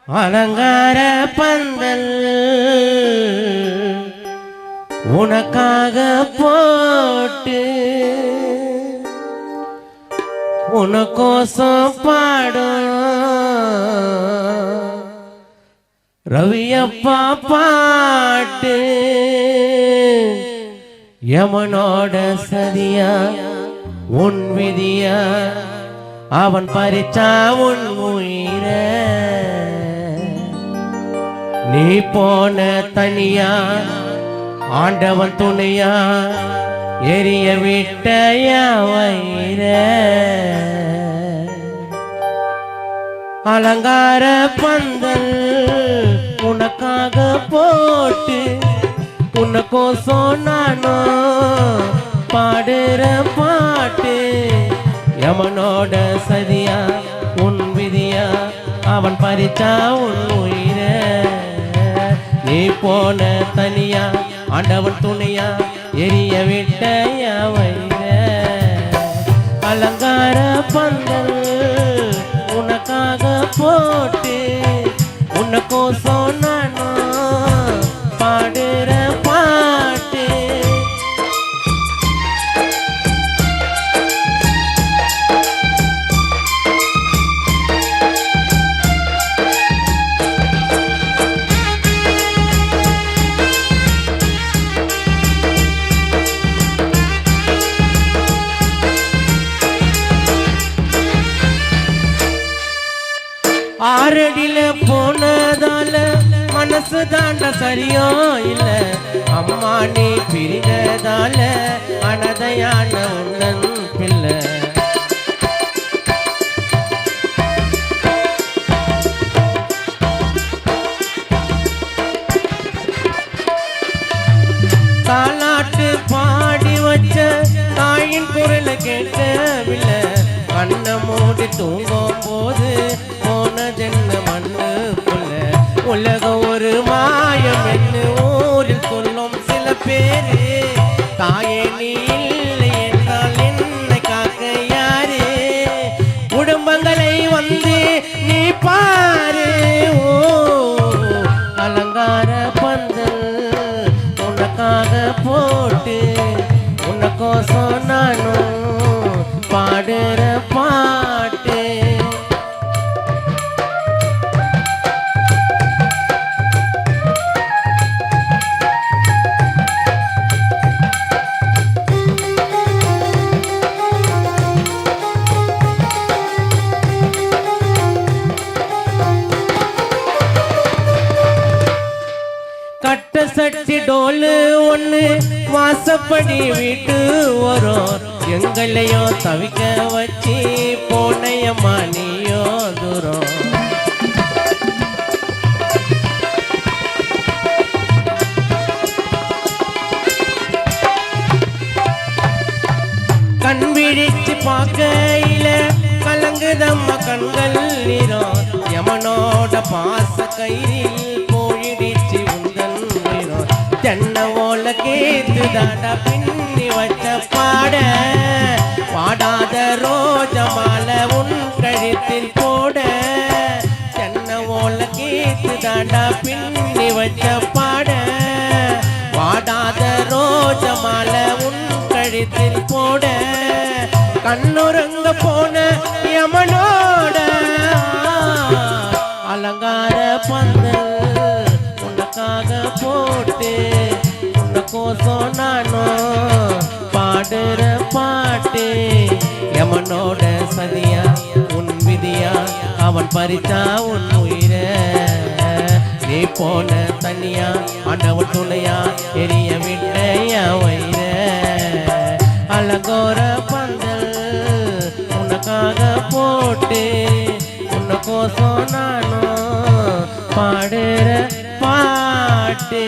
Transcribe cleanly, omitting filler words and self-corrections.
அலங்கார பந்தல் உனக்காக போட்டு உனக்கோசம் பாடும் ரவியப்பா பாட்டு யமனோட சதியா உன் விதியா அவன் பறிச்சா உன் உயிர நீ போன தனியா ஆண்டவன் துணையா எரிய விட்டய வயிற அலங்கார பந்தல் உனக்காக போட்டு உனக்கோசம் நானும் பாடுற பாட்டு யமனோட சதியா உன் விதியா அவன் பறிச்சா உன் உயிர நீ போன தனியா ஆண்டவன் துணையா எரிய விட்டய வயிற அலங்கார பந்தல் உனக்காக போட்டு உனக்கோசம் நானும் பாடுற பாட்டு ஆரடியில போனதால மனசு தாண்ட சரியோ இல்ல அம்மா நீ பிரிந்ததால அனதையான உன்னன் பிள்ளை தாலாட்டு பாடி வச்ச தாயின் குரலை கேட்கவில்லை கண்ணை மூடி தூங்கும் போது போன ஜென்ம மண்ணுக்குள்ள உலகம் ஒரு மாயம் என்று ஊரில் சொல்லும் சில பேரு தாயே நீ இல்லை என்றால் என்னை காக்க யாரு குடும்பங்களை வந்து நீ பாரு ஓ அலங்கார பந்தல் உனக்காக போட்டு உனக்கோசம் நானும் பாடுற பாட்டு கட்ட சட்டி டோலு ஒண்ணு வாசப்படி வீட்டு வரும் எங்களையோ தவிக்க வச்சு போனையம்மா நீயோ தூரம் கண் விழிச்சு பார்க்கையில கலங்குதம்மா கண்கள் நீரம் யமனோட பாச கயிறில் போயிடுச்சு உந்தன் நீரம் தென்னை ஓல கேத்து தாண்டா பின்னி வச்ச பாட பாடாத ரோஜ மாலை உன் கழுத்தில் போட தென்னை ஓல கேத்து தாண்டா பின்னி வச்ச பாட பாடாத ரோஜ மாலை உன் கழுத்தில் போட கண்ணுறங்க போன யமனோட அலங்கார பந்தல் உனக்காக போட்டு உனக்கோசம் நானும் பாடுற பாட்டு யமனோட சதியா உன் விதியா அவன் பறிச்சா உன் உயிர நீ போன தனியா ஆண்டவன் துணையா எரிய விட்டய வயிற அலங்கோர பந்தல் உனக்காக போட்டு உனக்கோசம் நானும் பாடுற பாட்டு